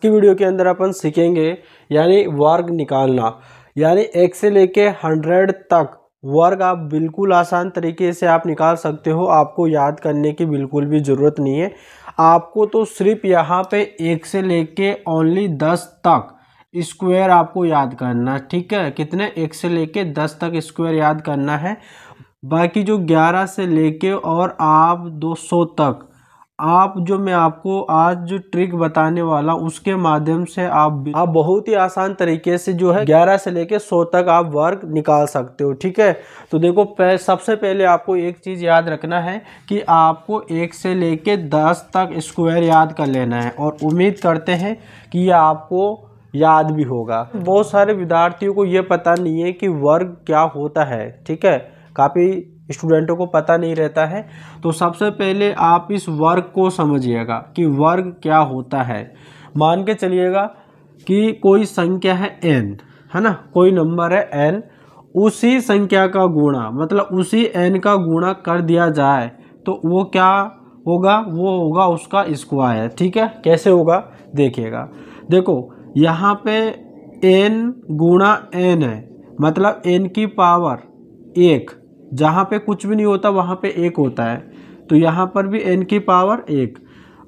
की वीडियो के अंदर अपन सीखेंगे यानी वर्ग निकालना, यानी 1 से लेके 100 तक वर्ग आप बिल्कुल आसान तरीके से आप निकाल सकते हो। आपको याद करने की बिल्कुल भी ज़रूरत नहीं है। आपको तो सिर्फ यहाँ पे 1 से लेके ओनली 10 तक स्क्वायर आपको याद करना, ठीक है। कितने? 1 से लेके 10 तक स्क्वायर याद करना है। बाकी जो 11 से लेके और आप 200 तक, आप जो मैं आपको आज जो ट्रिक बताने वाला उसके माध्यम से आप बहुत ही आसान तरीके से जो है 11 से लेके 100 तक आप वर्ग निकाल सकते हो, ठीक है। तो देखो सबसे पहले आपको एक चीज़ याद रखना है कि आपको 1 से लेके 10 तक स्क्वायर याद कर लेना है, और उम्मीद करते हैं कि ये आपको याद भी होगा। बहुत सारे विद्यार्थियों को ये पता नहीं है कि वर्ग क्या होता है, ठीक है। काफ़ी स्टूडेंटों को पता नहीं रहता है। तो सबसे पहले आप इस वर्ग को समझिएगा कि वर्ग क्या होता है। मान के चलिएगा कि कोई संख्या है n, है ना, कोई नंबर है n, उसी संख्या का गुणा मतलब उसी n का गुणा कर दिया जाए तो वो क्या होगा? वो होगा उसका स्क्वायर, ठीक है। कैसे होगा देखिएगा। देखो यहाँ पे n गुणा n है, मतलब n की पावर 1, जहाँ पे कुछ भी नहीं होता वहाँ पे 1 होता है, तो यहाँ पर भी n की पावर 1।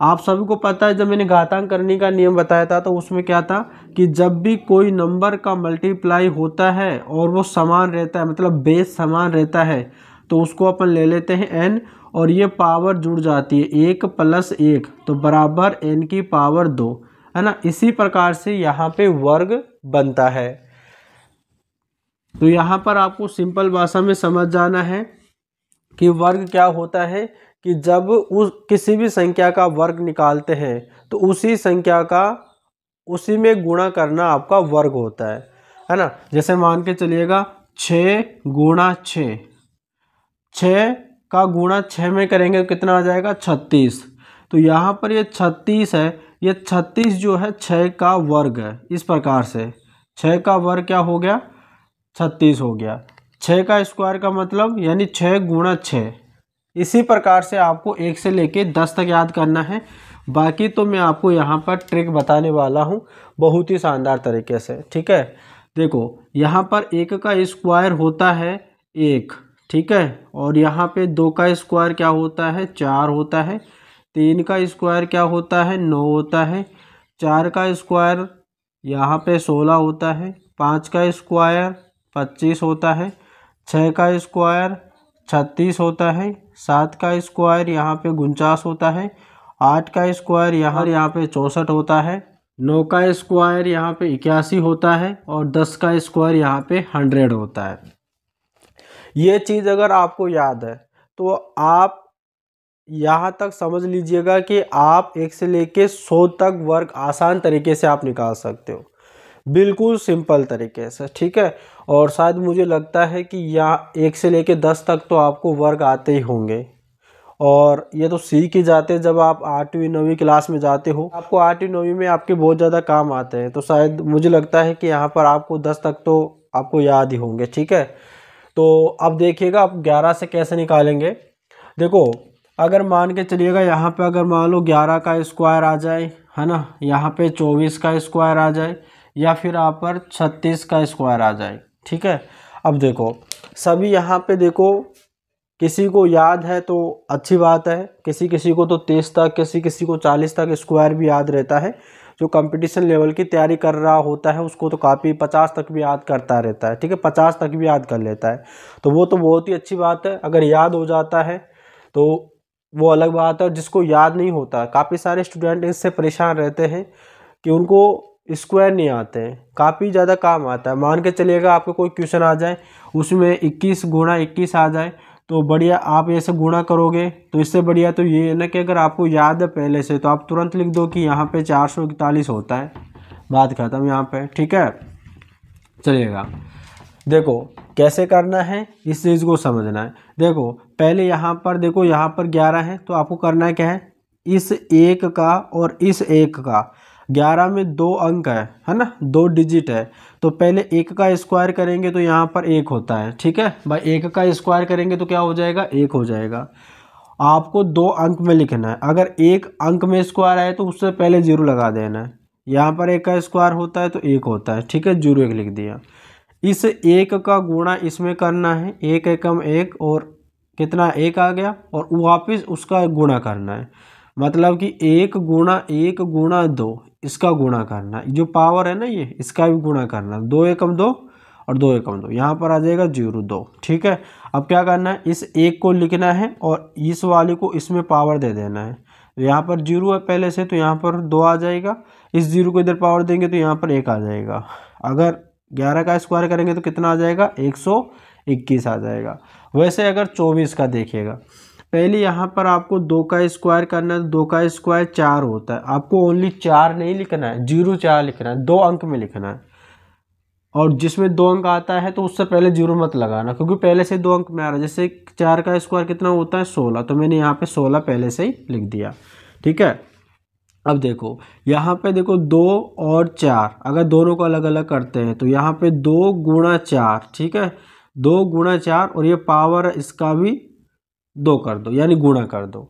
आप सभी को पता है, जब मैंने घातांक करने का नियम बताया था तो उसमें क्या था कि जब भी कोई नंबर का मल्टीप्लाई होता है और वो समान रहता है, मतलब बेस समान रहता है, तो उसको अपन ले लेते हैं n, और ये पावर जुड़ जाती है 1 + 1 तो बराबर n की पावर 2, है ना। इसी प्रकार से यहाँ पे वर्ग बनता है। तो यहाँ पर आपको सिंपल भाषा में समझ जाना है कि वर्ग क्या होता है, कि जब किसी भी संख्या का वर्ग निकालते हैं तो उसी संख्या का उसी में गुणा करना आपका वर्ग होता है ना। जैसे मान के चलिएगा 6 × 6, 6 का गुणा 6 में करेंगे तो कितना आ जाएगा? 36। तो यहाँ पर ये 36 है, ये 36 जो है 6 का वर्ग है। इस प्रकार से 6 का वर्ग क्या हो गया? 36 हो गया। 6 का स्क्वायर का मतलब यानी 6 × 6। इसी प्रकार से आपको 1 से लेके 10 तक याद करना है। बाकी तो मैं आपको यहाँ पर ट्रिक बताने वाला हूँ बहुत ही शानदार तरीके से, ठीक है। देखो यहाँ पर 1 का स्क्वायर होता है 1, ठीक है, और यहाँ पे 2 का स्क्वायर क्या होता है? 4 होता है। 3 का स्क्वायर क्या होता है? 9 होता है। 4 का स्क्वायर यहाँ पे 16 होता है। 5 का स्क्वायर 25 होता है। 6 का स्क्वायर 36 होता है। 7 का स्क्वायर यहाँ पे 49 होता है। 8 का स्क्वायर यहाँ पे 64 होता है। 9 का स्क्वायर यहाँ पे 81 होता है, और 10 का स्क्वायर यहाँ पे 100 होता है। ये चीज़ अगर आपको याद है तो आप यहाँ तक समझ लीजिएगा कि आप 1 से लेके 100 तक वर्ग आसान तरीके से आप निकाल सकते हो, बिल्कुल सिंपल तरीके से, ठीक है। और शायद मुझे लगता है कि यहाँ 1 से लेके 10 तक तो आपको वर्ग आते ही होंगे, और ये तो सीख ही जाते हैं जब आप 8वीं 9वीं क्लास में जाते हो। आपको 8वीं 9वीं में आपके बहुत ज़्यादा काम आते हैं, तो शायद मुझे लगता है कि यहाँ पर आपको 10 तक तो आपको याद ही होंगे, ठीक है। तो अब देखिएगा आप 11 से कैसे निकालेंगे। देखो अगर मान के चलिएगा यहाँ पे अगर मान लो 11 का स्क्वायर आ जाए, है ना, यहाँ पे 24 का स्क्वायर आ जाए, या फिर यहाँ पर 36 का स्क्वायर आ जाए, ठीक है। अब देखो सभी यहाँ पे देखो, किसी को याद है तो अच्छी बात है, किसी किसी को तो 30 तक, किसी किसी को 40 तक स्क्वायर भी याद रहता है। जो कंपटीशन लेवल की तैयारी कर रहा होता है उसको तो काफ़ी 50 तक भी याद करता रहता है, ठीक है, 50 तक भी याद कर लेता है। तो वो तो बहुत ही अच्छी बात है, अगर याद हो जाता है तो वो अलग बात है। जिसको याद नहीं होता, काफ़ी सारे स्टूडेंट इससे परेशान रहते हैं कि उनको स्क्वायर नहीं आते हैं, काफ़ी ज़्यादा काम आता है। मान के चलिएगा आपको कोई क्वेश्चन आ जाए, उसमें 21 × 21 आ जाए, तो बढ़िया आप ऐसे गुणा करोगे, तो इससे बढ़िया तो ये है ना कि अगर आपको याद है पहले से तो आप तुरंत लिख दो कि यहाँ पे 441 होता है, बात खत्म यहाँ पे, ठीक है। चलिएगा देखो कैसे करना है, इस चीज़ को समझना है। देखो पहले यहाँ पर देखो, यहाँ पर 11 है, तो आपको करना है क्या है, इस 1 का और इस 1 का, 11 में 2 अंक है ना, 2 डिजिट है, तो पहले 1 का स्क्वायर करेंगे तो यहाँ पर 1 होता है, ठीक है भाई। 1 का स्क्वायर करेंगे तो क्या हो जाएगा? 1 हो जाएगा। आपको 2 अंक में लिखना है, अगर 1 अंक में स्क्वायर आए तो उससे पहले 0 लगा देना है, यहाँ पर 1 का स्क्वायर होता है तो 1 होता है, ठीक है, 0 1 लिख दिया। इस 1 का गुणा इसमें करना है, 1 एकम 1 और कितना 1 आ गया, और वापस उसका गुणा करना है, मतलब कि 1 गुणा 2 इसका गुणा करना है, जो पावर है ना ये इसका भी गुणा करना है, 2 एकम 2 और 2 एकम 2, यहाँ पर आ जाएगा 0 2, ठीक है। अब क्या करना है, इस 1 को लिखना है और इस वाले को इसमें पावर दे देना है। तो यहाँ पर 0 है पहले से, तो यहाँ पर 2 आ जाएगा, इस 0 को इधर पावर देंगे तो यहाँ पर 1 आ जाएगा। अगर 11 का स्क्वायर करेंगे तो कितना आ जाएगा, 121 आ जाएगा। वैसे अगर 24 का देखिएगा, पहले यहाँ पर आपको 2 का स्क्वायर करना है, 2 का स्क्वायर 4 होता है, आपको ओनली 4 नहीं लिखना है, 0 4 लिखना है, 2 अंक में लिखना है। और जिसमें 2 अंक आता है तो उससे पहले 0 मत लगाना, क्योंकि पहले से 2 अंक में आ रहा है। जैसे 4 का स्क्वायर कितना होता है, 16, तो मैंने यहाँ पे 16 पहले से ही लिख दिया, ठीक है। अब देखो यहाँ पे देखो 2 और 4, अगर दोनों को अलग अलग करते हैं तो यहाँ पे 2 गुणा 4, ठीक है, 2 गुणा 4, और ये पावर इसका भी 2 कर दो, यानी गुणा कर दो,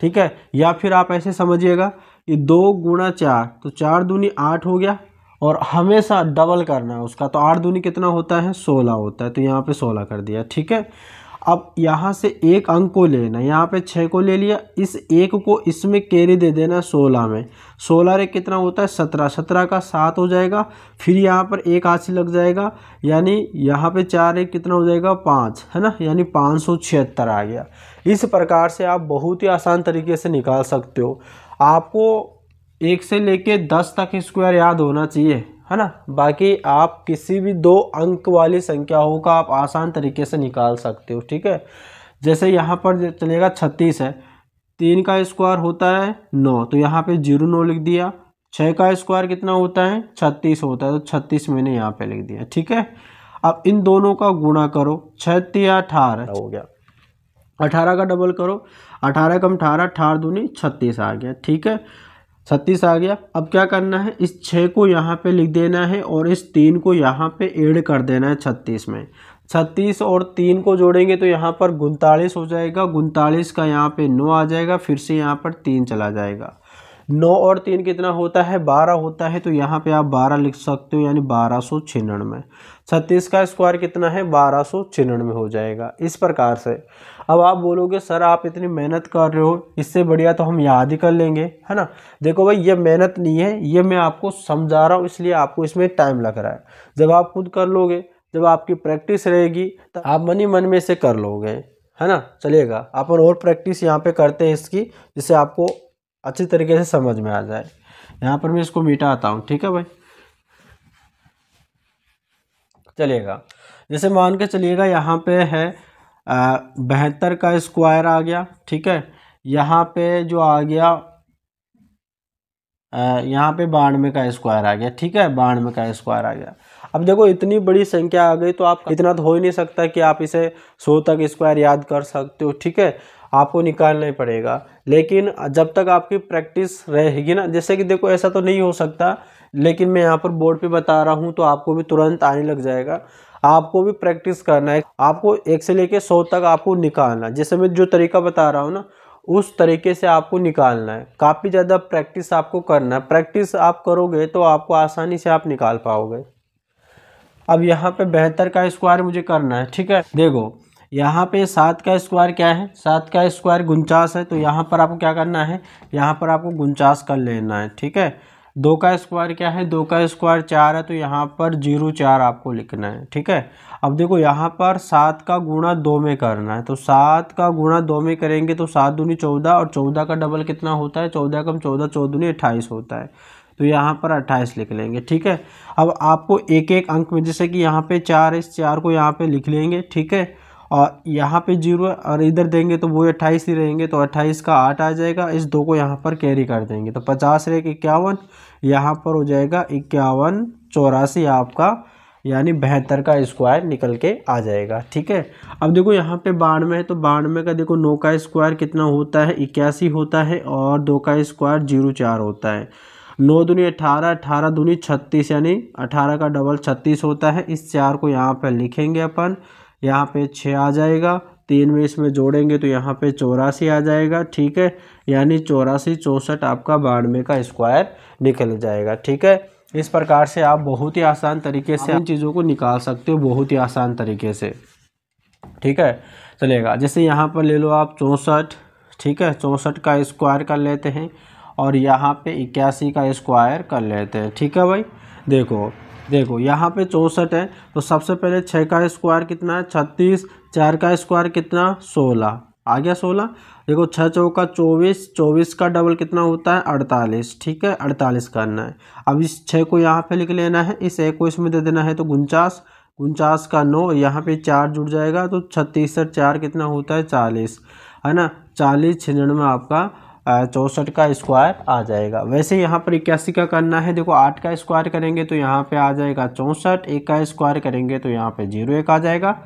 ठीक है। या फिर आप ऐसे समझिएगा कि 2 गुणा 4, तो 4 दूनी 8 हो गया, और हमेशा डबल करना है उसका, तो 8 दूनी कितना होता है, 16 होता है, तो यहाँ पे 16 कर दिया, ठीक है। अब यहाँ से एक अंक को लेना, यहाँ पे 6 को ले लिया, इस 1 को इसमें कैरी दे देना 16 में, 16 रे कितना होता है 17, 17 का 7 हो जाएगा, फिर यहाँ पर 1 हाथ से लग जाएगा, यानी यहाँ पे 4 1 कितना हो जाएगा 5, है ना, यानी 576 आ गया। इस प्रकार से आप बहुत ही आसान तरीके से निकाल सकते हो। आपको 1 से लेके 10 तक स्क्वायर याद होना चाहिए, है ना, बाकी आप किसी भी 2 अंक वाली संख्या हो का आप आसान तरीके से निकाल सकते हो, ठीक है। जैसे यहाँ पर चलेगा 36 है, 3 का स्क्वायर होता है 9, तो यहाँ पे 0 9 लिख दिया। 6 का स्क्वायर कितना होता है 36 होता है, तो 36 मैंने यहाँ पे लिख दिया, ठीक है। अब इन दोनों का गुणा करो, 6 या 18 हो गया, 18 का डबल करो, 18 कम 18, 18 दूनी 36 आ गया, ठीक है, 36 आ गया। अब क्या करना है, इस 6 को यहाँ पे लिख देना है और इस 3 को यहाँ पे ऐड कर देना है 36 में। 36 और 3 को जोड़ेंगे तो यहाँ पर 39 हो जाएगा, 39 का यहाँ पे 9 आ जाएगा, फिर से यहाँ पर 3 चला जाएगा। 9 और 3 कितना होता है 12 होता है, तो यहाँ पे आप 12 लिख सकते हो, यानी 1296। 36 का स्क्वायर कितना है 1296 हो जाएगा। इस प्रकार से अब आप बोलोगे सर आप इतनी मेहनत कर रहे हो, इससे बढ़िया तो हम याद ही कर लेंगे, है ना। देखो भाई ये मेहनत नहीं है, ये मैं आपको समझा रहा हूँ, इसलिए आपको इसमें टाइम लग रहा है। जब आप खुद कर लोगे, जब आपकी प्रैक्टिस रहेगी तो आप मन ही मन में से कर लोगे, है ना, चलेगा। अपन और प्रैक्टिस यहाँ पे करते हैं इसकी, जिससे आपको अच्छी तरीके से समझ में आ जाए। यहाँ पर मैं इसको मिटाता हूँ, ठीक है भाई, चलिएगा। जैसे मान के चलिएगा यहाँ पे है 72 का स्क्वायर आ गया, ठीक है। यहाँ पे जो आ गया यहाँ पे 92 का स्क्वायर आ गया, ठीक है, 92 का स्क्वायर आ गया। अब देखो इतनी बड़ी संख्या आ गई तो आप इतना तो हो ही नहीं सकता कि आप इसे 100 तक स्क्वायर याद कर सकते हो, ठीक है, आपको निकालना ही पड़ेगा। लेकिन जब तक आपकी प्रैक्टिस रहेगी ना, जैसे कि देखो ऐसा तो नहीं हो सकता, लेकिन मैं यहाँ पर बोर्ड पे बता रहा हूँ तो आपको भी तुरंत आने लग जाएगा। आपको भी प्रैक्टिस करना है, आपको 1 से लेके 100 तक आपको निकालना, जैसे मैं जो तरीका बता रहा हूँ ना उस तरीके से आपको निकालना है। काफ़ी ज़्यादा प्रैक्टिस आपको करना है, प्रैक्टिस आप करोगे तो आपको आसानी से आप निकाल पाओगे। अब यहाँ पे 72 का स्क्वायर मुझे करना है, ठीक है। देखो यहाँ पे 7 का स्क्वायर क्या है, 7 का स्क्वायर 49 है, तो यहाँ पर आपको क्या करना है, यहाँ पर आपको 49 कर लेना है, ठीक है। 2 का स्क्वायर क्या है, 2 का स्क्वायर 4 है, तो यहाँ पर 0 4 आपको लिखना है, ठीक है। अब देखो यहाँ पर 7 का गुणा 2 में करना है, तो 7 का गुणा 2 में करेंगे तो 7 दूनी 14, और 14 का डबल कितना होता है 14 कम 14, 14 दूनी 28 होता है, तो यहाँ पर 28 लिख लेंगे, ठीक है। अब आपको एक एक अंक में, जैसे कि यहाँ पे 4 है, इस 4 को यहाँ पे लिख लेंगे, ठीक है, और यहाँ पे 0 और इधर देंगे तो वो 28 ही रहेंगे, तो 28 का 8 आ जाएगा, इस 2 को यहाँ पर कैरी कर देंगे तो 50 रहे 51, यहाँ पर हो जाएगा 51 84 आपका, यानी 72 का स्क्वायर निकल के आ जाएगा, ठीक है। अब देखो यहाँ पे 92 है, तो 92 का देखो 9 का स्क्वायर कितना होता है 81 होता है, और 2 का स्क्वायर 0 4 होता है। 9 दूनी 18, 18 दूनी 36, यानी 18 का डबल 36 होता है। इस 4 को यहाँ पर लिखेंगे अपन, यहाँ पे 6 आ जाएगा, 3 में इसमें जोड़ेंगे तो यहाँ पे 84 आ जाएगा, ठीक है। यानी 84 64 आपका 92 का स्क्वायर निकल जाएगा। ठीक है, इस प्रकार से आप बहुत ही आसान तरीके से इन चीज़ों को निकाल सकते हो, बहुत ही आसान तरीके से। ठीक है, चलेगा। जैसे यहाँ पर ले लो आप 64, ठीक है, 64 का स्क्वायर कर लेते हैं और यहाँ पे 81 का स्क्वायर कर लेते हैं। ठीक है भाई, देखो यहाँ पे 64 है तो सबसे पहले 6 का स्क्वायर कितना है 36, 4 का स्क्वायर कितना 16, आ गया 16। देखो 6 चौका 24, 24 का डबल कितना होता है 48। ठीक है, 48 करना है। अब इस 6 को यहाँ पे लिख लेना है, इस 1 को इसमें दे देना है तो 49, 49 का 9, यहाँ पे 4 जुड़ जाएगा तो 36 से 4 कितना होता है 40, है ना। 40 96 आपका 64 का स्क्वायर आ जाएगा। वैसे यहाँ पर 81 का करना है। देखो 8 का स्क्वायर करेंगे तो यहाँ पे आ जाएगा 64, 1 का स्क्वायर करेंगे तो यहाँ पे 01 आ जाएगा।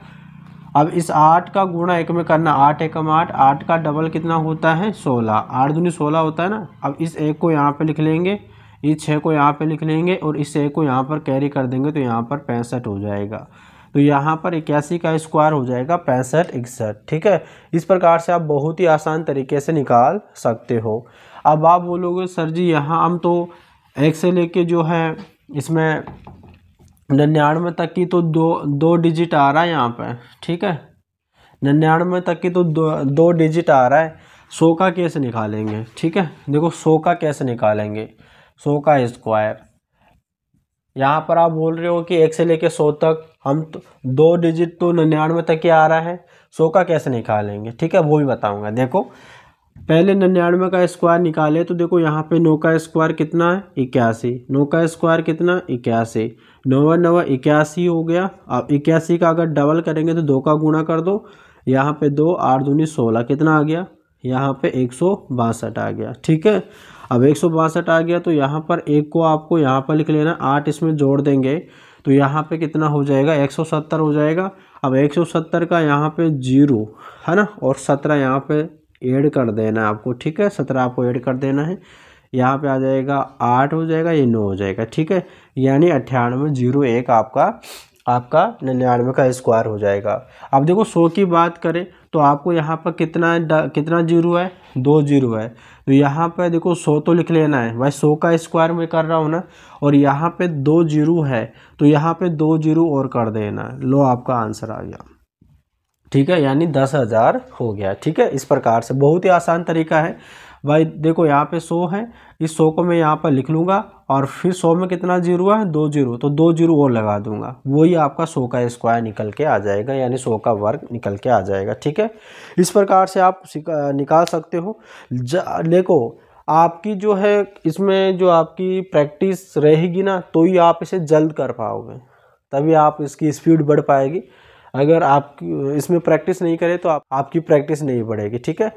अब इस 8 का गुणा 1 में करना, 8 एकम 8, 8 का डबल कितना होता है 16, 8 दूनी 16 होता है ना। अब इस 1 को यहाँ पे लिख लेंगे, इस 6 को यहाँ पे लिख लेंगे और इस 1 को यहाँ पर कैरी कर देंगे तो यहाँ पर 65 हो जाएगा। तो यहाँ पर 81 का स्क्वायर हो जाएगा 65 61। ठीक है, इस प्रकार से आप बहुत ही आसान तरीके से निकाल सकते हो। अब आप बोलोगे सर जी यहाँ हम तो 1 से लेके जो है इसमें 99 तक की तो दो डिजिट आ रहा है यहाँ पर। ठीक है, 99 तक की तो दो डिजिट आ रहा है, 100 का कैसे निकालेंगे। ठीक है, देखो 100 का कैसे निकालेंगे, 100 का स्क्वायर। यहाँ पर आप बोल रहे हो कि 1 से लेके 100 तक हम तो 2 डिजिट तो 99 तक ही आ रहा है, 100 का कैसे निकालेंगे। ठीक है, वो भी बताऊंगा। देखो पहले 99 का स्क्वायर निकाले तो देखो यहाँ पे 9 का स्क्वायर कितना है 81, 9 का स्क्वायर कितना 81, 9 9 81 हो गया। अब 81 का अगर डबल करेंगे तो 2 का गुणा कर दो, यहाँ पे 2, 8 दूनी 16 कितना आ गया, यहाँ पे 162 आ गया। ठीक है, अब 162 आ गया तो यहाँ पर 1 को आपको यहाँ पर लिख लेना, 8 इसमें जोड़ देंगे तो यहाँ पे कितना हो जाएगा 170 हो जाएगा। अब 170 का यहाँ पे 0 है ना, और 17 यहाँ पे ऐड कर देना है आपको। ठीक है, 17 आपको ऐड कर देना है, यहाँ पे आ जाएगा 8 हो जाएगा, ये 9 हो जाएगा। ठीक है, यानी 9801 आपका 99 का स्क्वायर हो जाएगा। अब देखो 100 की बात करें तो आपको यहाँ पर कितना जीरो है 2 जीरो है, तो यहाँ पे देखो 100 तो लिख लेना है भाई, 100 का स्क्वायर में कर रहा हूँ ना, और यहाँ पे 2 जीरो है तो यहाँ पे 2 जीरो और कर देना है। लो आपका आंसर आ गया। ठीक है, यानी 10,000 हो गया। ठीक है, इस प्रकार से बहुत ही आसान तरीका है भाई। देखो यहाँ पे 100 है, इस 100 को मैं यहाँ पर लिख लूँगा और फिर 100 में कितना जीरो है 2 जीरो, तो 2 जीरो और लगा दूंगा, वही आपका 100 का स्क्वायर निकल के आ जाएगा, यानी 100 का वर्ग निकल के आ जाएगा। ठीक है, इस प्रकार से आप निकाल सकते हो। देखो आपकी जो है इसमें जो आपकी प्रैक्टिस रहेगी ना तो ही आप इसे जल्द कर पाओगे, तभी आप इसकी स्पीड बढ़ पाएगी। अगर आप इसमें प्रैक्टिस नहीं करें तो आपकी प्रैक्टिस नहीं बढ़ेगी। ठीक है,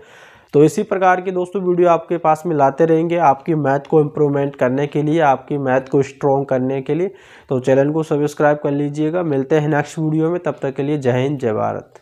तो इसी प्रकार के दोस्तों वीडियो आपके पास में लाते रहेंगे आपकी मैथ को इम्प्रूवमेंट करने के लिए, आपकी मैथ को स्ट्रॉन्ग करने के लिए। तो चैनल को सब्सक्राइब कर लीजिएगा। मिलते हैं नेक्स्ट वीडियो में, तब तक के लिए जय हिंद जय भारत।